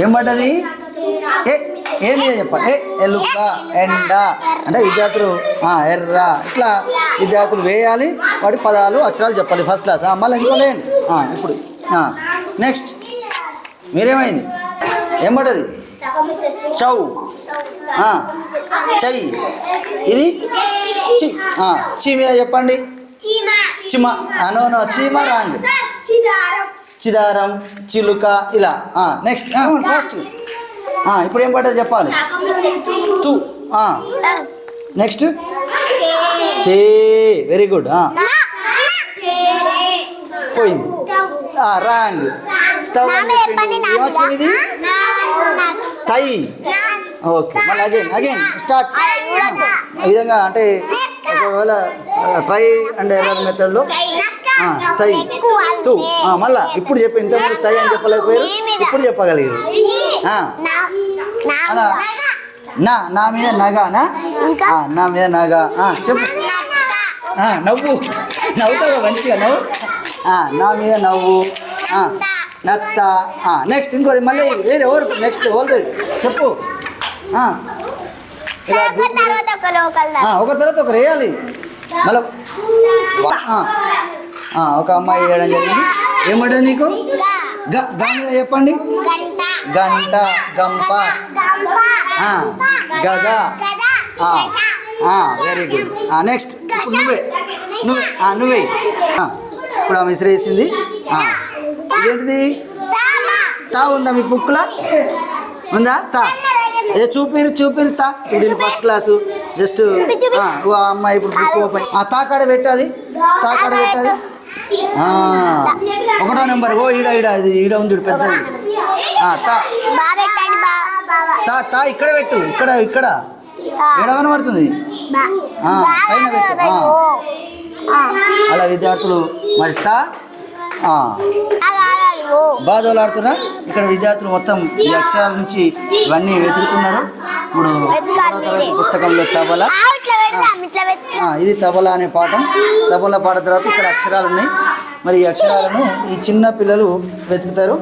ఏం పడ్డది? ఏ మీద చెప్పాలి. ఎలుక, ఎండ అంటే విద్యార్థులు ఎర్ర, ఇట్లా విద్యార్థులు వేయాలి, వాటి పదాలు అక్షరాలు చెప్పాలి. First class. మళ్ళీ ఇంకో లేండి. ఇప్పుడు నెక్స్ట్ మీరేమైంది? ఏం పడ్డది? చౌ, చై. ఇది చి మీద చెప్పండి. చిమ. నో చీమ రాంగ్. చిదారం, చిలుక, ఇలా. నెక్స్ట్ ఫస్ట్ ఇప్పుడు ఏం పడ్డది చెప్పాలి. తు. నెక్స్ట్ తే. Very good. పోయింది. రాంగ్. ఏమొచ్చింది? ఇది తై. ఓకే, మళ్ళీ అగైన్ స్టార్ట్. ఈ విధంగా అంటే ఒకవేళ ట్రై అండ్ ఎర్రర్ మెథడ్లో తై, తు. మళ్ళా ఇప్పుడు చెప్పి ఇంతకుముందు తై అని చెప్పలేకపోయారు, ఇప్పుడు చెప్పగలిగారు. నా మీద నగానా? నా మీద నగా. చెప్పు. నవ్వుతావు మంచిగా నవ్వు. నా మీద నవ్వు. నత్త. నెక్స్ట్ ఇంకోటి మళ్ళీ వేరే ఎవరు నెక్స్ట్ ఎవరు చెప్పు. ఒకరి తర్వాత ఒకరు వేయాలి. మళ్ళీ ఒక అమ్మాయి వేయడం జరిగింది. ఏమంటుంది నీకు? గా మీద చెప్పండి. గంట, గంప, గద. Very good. నెక్స్ట్ ఇప్పుడు నువ్వే. ఇప్పుడు ఆమె విసిరేసింది. ఇదేంటిది? తా ఉందా మీ బుక్లో? ఉందా? తా చూపిరు తా. ఇది ఫస్ట్ క్లాసు. జస్ట్ అమ్మాయి ఇప్పుడు బుక్ ఓపెన్. తాకాడ పెట్టాది. ఒకటో నెంబర్. ఈడ ఉంది పెద్దది. తా ఇక్కడ పెట్టు. ఇక్కడ ఎడ కనబడుతుంది. పైన పెట్టు. అలా విద్యార్థులు మరి తా బాధలాడుతున్నా. ఇక్కడ విద్యార్థులు మొత్తం ఈ అక్షరాల నుంచి ఇవన్నీ వెతుకుతున్నారు. ఇప్పుడు తరగతి పుస్తకంలో తబలా. ఇది తబలా అనే పాఠం. తబలా పాఠం తర్వాత ఇక్కడ అక్షరాలు ఉన్నాయి. మరి ఈ అక్షరాలను ఈ చిన్న పిల్లలు వెతుకుతారు.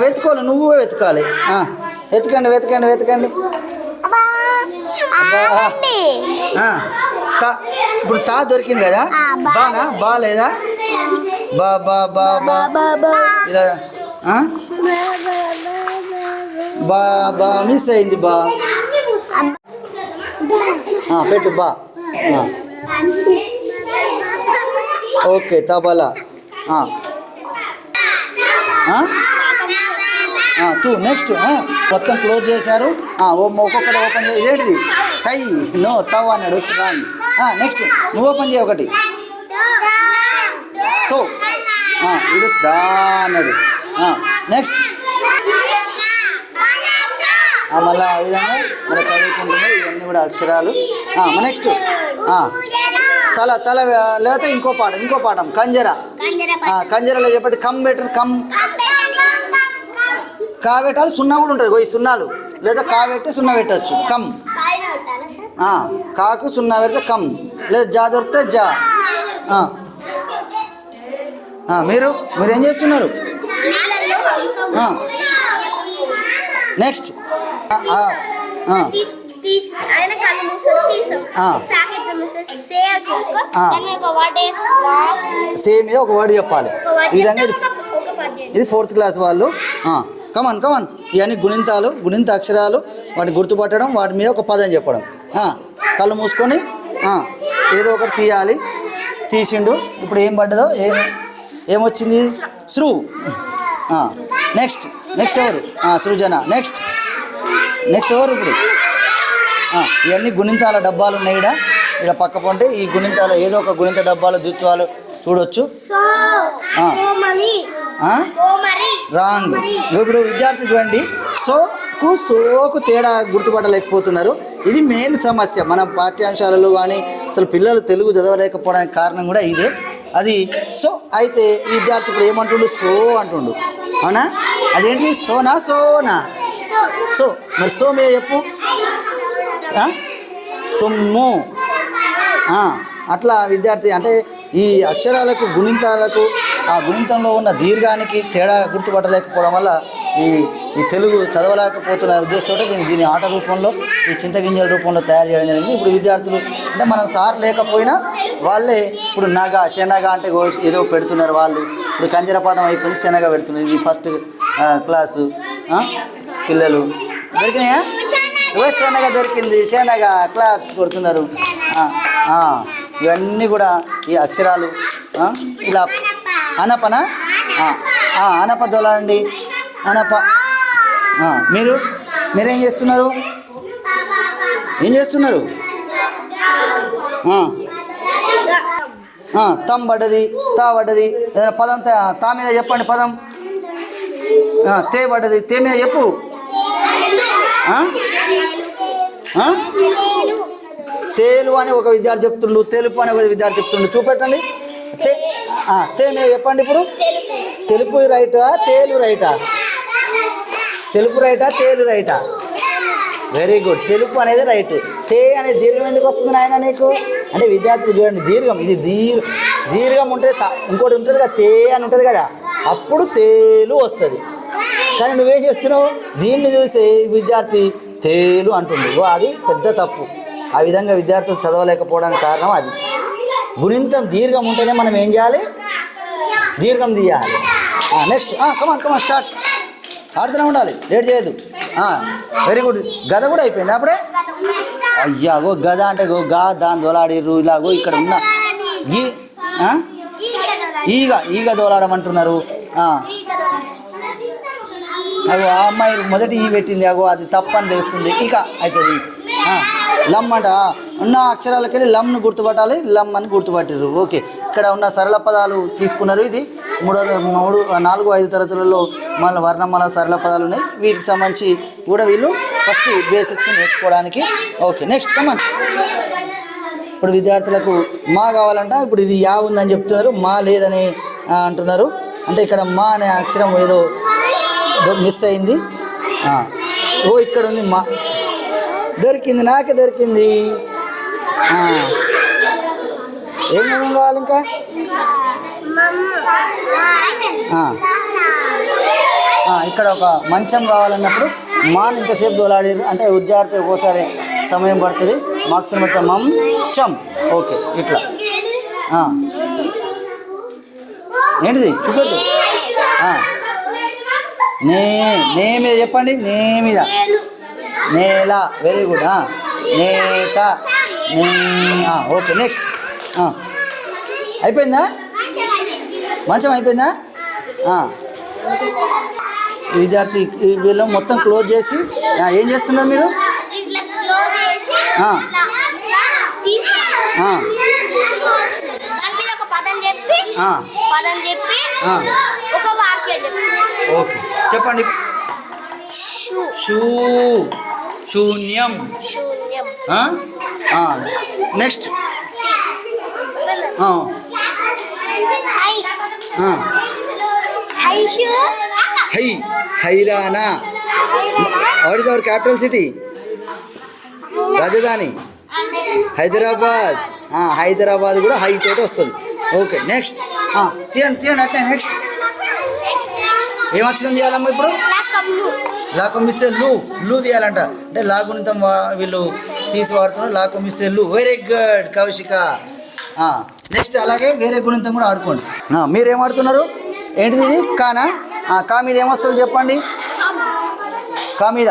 వెతుకోవాలి, నువ్వు వెతకాలి. వెతకండి. ఇప్పుడు తా దొరికింది కదా. బా లేదా? ఇలా బా మిస్ అయింది. పెట్టు బా. ఓకే, తబలా. టూ. నెక్స్ట్ మొత్తం క్లోజ్ చేశారు. ఒక్కొక్కటి ఓపెన్ చేసి ఏంటిది? టై. నో తవ్ అన్నాడు. నెక్స్ట్ నువ్వు ఓపెన్ చేయ ఒకటి. తో. ఇది దా అన్నాడు. నెక్స్ట్ మళ్ళీ ఆ విధంగా మళ్ళీ చదువుకుంటున్నాడు. ఇవన్నీ కూడా అక్షరాలు. నెక్స్ట్ తల లేకపోతే ఇంకో పాఠం కంజరలో చెప్పండి. Come better. కా పెట్టాలి. సున్నా కూడా ఉంటుంది. ఈ సున్నాలు లేదా కా పెట్టి సున్నా పెట్టచ్చు. కమ్. కాకు సున్నా పెడితే కమ్, లేదా జా దొరికితే జా. మీరేం చేస్తున్నారు? నెక్స్ట్ సేమ్ మీద ఒక వర్డ్ చెప్పాలి. ఈ విధంగా ఇది 4th క్లాస్ వాళ్ళు. కమన్ ఇవన్నీ గుణింత అక్షరాలు. వాటిని గుర్తుపట్టడం, వాటి మీద ఒక పదం చెప్పడం. కళ్ళు మూసుకొని ఏదో ఒకటి తీయాలి. తీసిండు. ఇప్పుడు ఏం పడ్డదో ఏమొచ్చింది? శ్రు. నెక్స్ట్ ఎవరు? సృజన. నెక్స్ట్ ఎవరు? ఇప్పుడు ఇవన్నీ గుణింతాల డబ్బాలు ఉన్నాయి. ఇక్కడ పక్క పొంటే ఈ గుణింతాల ఏదో ఒక గుణింత డబ్బాలు ద్విత్వాలు చూడొచ్చు. రాంగ్. ఇప్పుడు విద్యార్థి చూడండి, సోకు తేడా గుర్తుపట్టలేకపోతున్నారు. ఇది మెయిన్ సమస్య మన పాఠ్యాంశాలలో. కానీ అసలు పిల్లలు తెలుగు చదవలేకపోవడానికి కారణం కూడా ఇదే. అది సో అయితే విద్యార్థి ఇప్పుడు ఏమంటుండు? సో అంటుండు. అవునా? అదేంటి? సోనా. సో మరి సో మీద చెప్పు. సొమ్ము. అట్లా విద్యార్థి అంటే ఈ అక్షరాలకు గుణింతాలకు ఆ గుణితంలో ఉన్న దీర్ఘానికి తేడా గుర్తుపట్టలేకపోవడం వల్ల ఈ తెలుగు చదవలేకపోతున్న ఉద్దేశంతో దీని ఆట రూపంలో ఈ చింతగింజల రూపంలో తయారు చేయడం జరిగింది. ఇప్పుడు విద్యార్థులు అంటే మనం సార్ లేకపోయినా వాళ్ళే ఇప్పుడు నగ శనగ అంటే ఏదో పెడుతున్నారు వాళ్ళు. ఇప్పుడు కంజరపాఠం అయిపోయింది, శనగ పెడుతున్నారు. ఇది ఫస్ట్ క్లాసు పిల్లలు దొరికినాయా? శనగ దొరికింది, శనగ క్లాప్స్ కొడుతున్నారు. ఇవన్నీ కూడా ఈ అక్షరాలు ఇలా అనపన అనప దొలండి అనప. మీరేం చేస్తున్నారు? ఏం చేస్తున్నారు? తమ్ పడ్డది, తా పడ్డది, ఏదైనా పదం తా మీద చెప్పండి. పదం తే పడ్డది, తే మీద చెప్పు. తేలు అని ఒక విద్యార్థి చెప్తుండు, తెలుపు అని ఒక విద్యార్థి చెప్తుండు. చూపెట్టండి. తే మీద చెప్పండి. ఇప్పుడు తెలుపు రైటా, తేలు రైటా? తెలుపు రైటా, తేలు రైటా? వెరీ గుడ్, తెలుపు అనేది రైట్. తే అనేది దీర్ఘం ఎందుకు వస్తుంది నాయన నీకు? అంటే విద్యార్థులు చూడండి, దీర్ఘం ఇది దీర్ఘం ఉంటే ఇంకోటి ఉంటుంది కదా, తే అని ఉంటుంది కదా, అప్పుడు తేలు వస్తుంది. కానీ నువ్వేం చేస్తున్నావు? దీన్ని చూసి విద్యార్థి తేలు అంటుండు. అది పెద్ద తప్పు. ఆ విధంగా విద్యార్థులు చదవలేకపోవడానికి కారణం అది. గుణింతం దీర్ఘం ఉంటేనే మనం ఏం చేయాలి? దీర్ఘం తీయాలి. Next come on start. ఆడుతూనే ఉండాలి, లేట్ చేయదు. Very good. గద కూడా అయిపోయింది అప్పుడే. అయ్యాగో గద అంటే దాని దోలాడిర్రు. ఇలాగో ఇక్కడ ఉన్న ఈగ దోలాడమంటున్నారు. అగో ఆ అమ్మాయి మొదటి ఈ పెట్టింది, అగో అది తప్పని తెలుస్తుంది. ఇక అవుతుంది. లమ్ అంట ఉన్న అక్షరాలకెళ్ళి లమ్ను గుర్తుపట్టాలి, లమ్ అని గుర్తుపట్టారు. ఓకే, ఇక్కడ ఉన్న సరళ పదాలు తీసుకున్నారు. ఇది 3, 4, 5 తరగతులలో మళ్ళీ వర్ణమాల సరళ పదాలు ఉన్నాయి. వీటికి సంబంధించి కూడా వీళ్ళు ఫస్ట్ బేసిక్స్ నేర్చుకోవడానికి. Okay, next come on. ఇప్పుడు విద్యార్థులకు మా కావాలంట. ఇప్పుడు ఇది యా ఉందని చెప్తున్నారు, మా లేదని అంటున్నారు. అంటే ఇక్కడ మా అనే అక్షరం ఏదో మిస్ అయింది. ఇక్కడ ఉంది మా. దొరికింది, నాకే దొరికింది. ఏమేమి కావాలి ఇంకా? ఇక్కడ ఒక మంచం కావాలన్నప్పుడు మాను ఇంతసేపు దోలాడారు అంటే విద్యార్థి ఒక్కోసారి సమయం పడుతుంది. మార్క్స్ పెడతా మంచం. ఓకే, ఇట్లా ఏంటిది చూపెట్టు. నే మీద చెప్పండి. నే మీద నేల. Very good. నేత నే. Okay, next. అయిపోయిందా? మంచం అయిపోయిందా? విద్యార్థి వీళ్ళు మొత్తం క్లోజ్ చేసి ఏం చేస్తున్నారు మీరు? ఓకే, చెప్పండి. శూన్యం. నెక్స్ట్. హైరానా. What is our capital city? రాజధాని హైదరాబాద్. హైదరాబాద్ కూడా హై తోటి వస్తుంది. Okay, next. తీయండి అట్నే. నెక్స్ట్ ఏం అక్షరం తీయాలమ్మా ఇప్పుడు? లాకొమిస్తే లు తీయాలంట. అంటే లాగుణితం వీళ్ళు తీసి వాడుతున్నారు. లాకొమిస్తే లు. Very good Kaushika. నెక్స్ట్ అలాగే వేరే గుణితం కూడా ఆడుకోండి. మీరేం ఆడుతున్నారు? ఏంటిది ఇది? కానా? కా మీద ఏమొస్తుంది చెప్పండి? కా మీద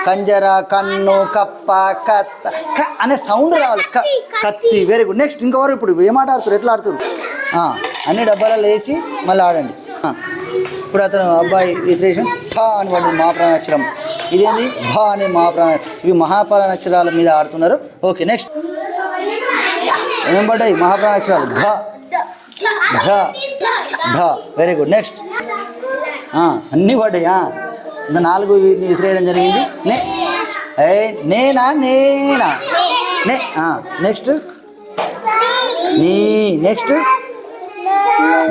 కంజర, కన్ను, కప్ప, కత్త అనే సౌండ్ రావాలి. కత్తి. Very good. నెక్స్ట్ ఇంకెవరు? ఇప్పుడు ఏం ఆట ఆడుతారు? ఎట్లా ఆడుతారు? అన్ని డబ్బాలలో వేసి మళ్ళీ ఆడండి. ఇప్పుడు అతను అబ్బాయి విశ్లేషణ ఠా అని వాడు మహాప్రాణాక్షరం. ఇదేంటి? భా అనే మహాప్రాణ. ఇవి మహాప్రాణాక్షరాల మీద ఆడుతున్నారు. Okay, next. ఏమేం పడ్డాయి? మహాప్రాణాక్షరాలు. ఘ, ఝ, ఢ. Very good. నెక్స్ట్. అన్నీ పడ్డాయి. 4 వీటిని విసిరేయడం జరిగింది. నేనా నే. నెక్స్ట్. నీ. Next.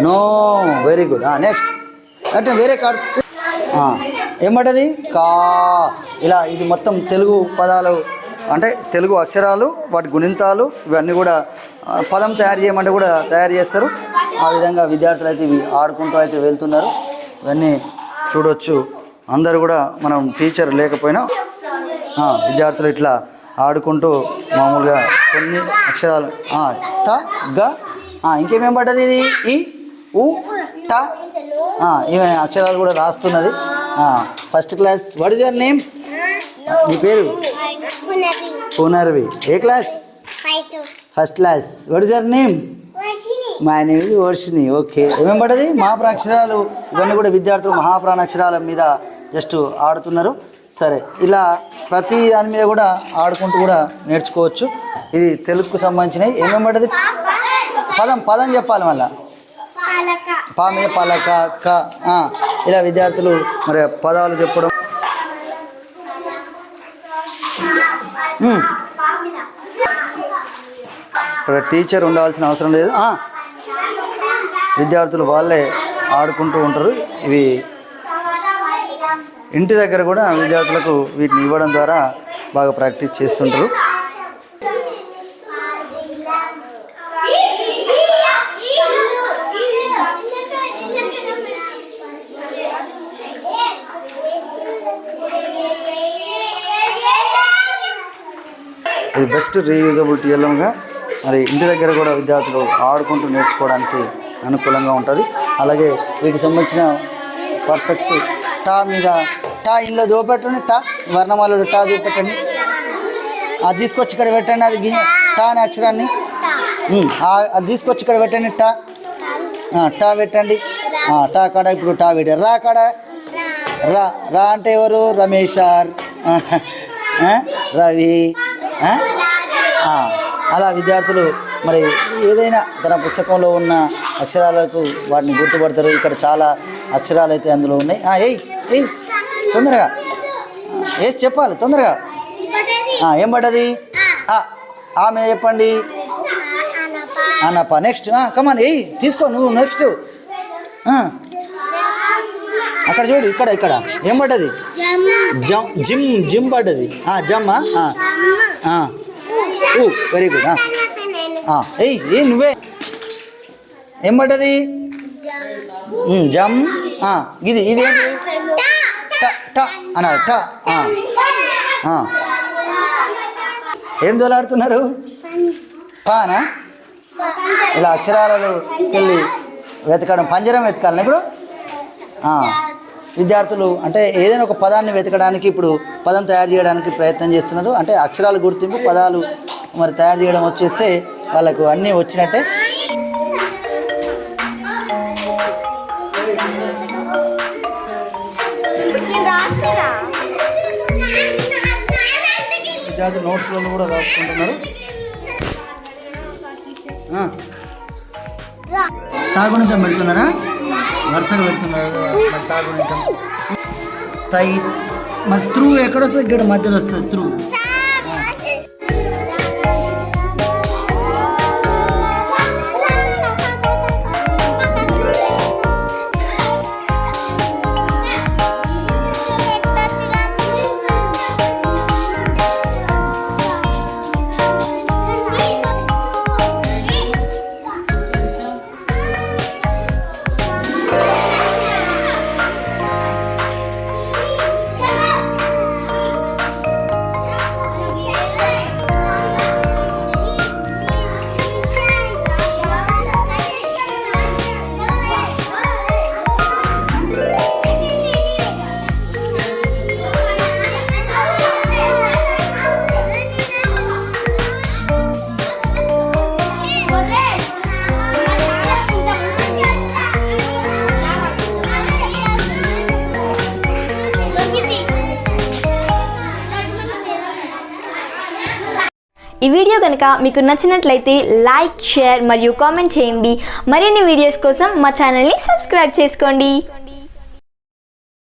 No. Very good. Next అంటే వేరే కార్డ్స్ ఏమంటది? కా. ఇలా ఇది మొత్తం తెలుగు పదాలు అంటే తెలుగు అక్షరాలు, వాటి గుణింతాలు ఇవన్నీ కూడా పదం తయారు చేయమంటే కూడా తయారు చేస్తారు. ఆ విధంగా విద్యార్థులు అయితే ఇవి ఆడుకుంటూ అయితే వెళ్తున్నారు. ఇవన్నీ చూడొచ్చు. అందరూ కూడా మనం టీచర్ లేకపోయినా విద్యార్థులు ఇట్లా ఆడుకుంటూ మామూలుగా కొన్ని అక్షరాలు త గ ఇంకేమేం పడ్డది ఇది ఈ ఉ ట ఇవి అక్షరాలు కూడా రాస్తున్నది. First class. What is your name? మీ పేరు? పునర్వి. ఏ class? First class. What is your name? My name is Varshini. Okay. ఏమేం పడ్డది? మహాప్రాణాక్షరాలు. ఇవన్నీ కూడా విద్యార్థులు మహాప్రాణాక్షరాల మీద జస్ట్ ఆడుతున్నారు. సరే, ఇలా ప్రతి దాని మీద కూడా ఆడుకుంటూ కూడా నేర్చుకోవచ్చు. ఇది తెలుగుకు సంబంధించినవి. ఏమేమి పడ్డది? పదం చెప్పాలి. మళ్ళా పా మీద పలక క ఇలా విద్యార్థులు మరి పదాలు చెప్పడం. ఇక్కడ టీచర్ ఉండవలసిన అవసరం లేదు. విద్యార్థులు వాళ్ళే ఆడుకుంటూ ఉంటారు. ఇవి ఇంటి దగ్గర కూడా విద్యార్థులకు వీటిని ఇవ్వడం ద్వారా బాగా ప్రాక్టీస్ చేస్తుంటారు. ఇది బెస్ట్ రీయూజబుల్ టీఎల్ఎంగా మరి ఇంటి దగ్గర కూడా విద్యార్థులు ఆడుకుంటూ నేర్చుకోవడానికి అనుకూలంగా ఉంటుంది. అలాగే వీటికి సంబంధించిన పర్ఫెక్ట్ టా మీద టా ఇంట్లో చూపెట్టండి. టా వర్ణమాలలో టా చూపెట్టండి. అది తీసుకొచ్చి ఇక్కడ పెట్టండి. అది టా అనే అక్షరాన్ని అది తీసుకొచ్చి ఇక్కడ పెట్టండి. టా టా పెట్టండి. టా కాడ ఇప్పుడు టా పెట్టారు. రా కాడ రా అంటే ఎవరు? రమేష్ సార్, రవి. అలా విద్యార్థులు మరి ఏదైనా తన పుస్తకంలో ఉన్న అక్షరాలకు వాటిని గుర్తుపడతారు. ఇక్కడ చాలా అక్షరాలు అయితే అందులో ఉన్నాయి. ఏయ్ తొందరగా వేసి చెప్పాలి తొందరగా. ఏం పడ్డది? ఆమె చెప్పండి. అనప. నెక్స్ట్ కమాన్ తీసుకో నువ్వు. నెక్స్ట్ అక్కడ చూడు. ఇక్కడ ఏం పడ్డది? జిమ్ పడ్డది. జమ్మా. Very good. నువ్వే. ఏం పడ్డది? జమ్. ఇది ఏంటి? ట అన్నారు. ట. ఏం దోలాడుతున్నారు? పానా? ఇలా అక్షరాలను వెళ్ళి వెతకడం. పంజరం వెతకాలని ఇప్పుడు విద్యార్థులు అంటే ఏదైనా ఒక పదాన్ని వెతకడానికి ఇప్పుడు పదం తయారు చేయడానికి ప్రయత్నం చేస్తున్నారు. అంటే అక్షరాలు గుర్తింపు పదాలు మరి తయారు చేయడం వచ్చేస్తే వాళ్ళకు అన్నీ వచ్చినట్టే. విద్యార్థులు నోట్స్లలో కూడా రాసుకుంటున్నారు. తాగునిజం పెడుతున్నారా? వరుసగా పెడుతున్నారు. తాగునిజం తై మరి త్రూ ఎక్కడొస్తుంది? ఇక్కడ మధ్యలో వస్తుంది త్రూ. ఈ వీడియో కనుక మీకు నచ్చినట్లయితే లైక్, షేర్ మరియు కామెంట్ చేయండి. మరిన్ని వీడియోస్ కోసం మా ఛానల్ని సబ్స్క్రైబ్ చేసుకోండి.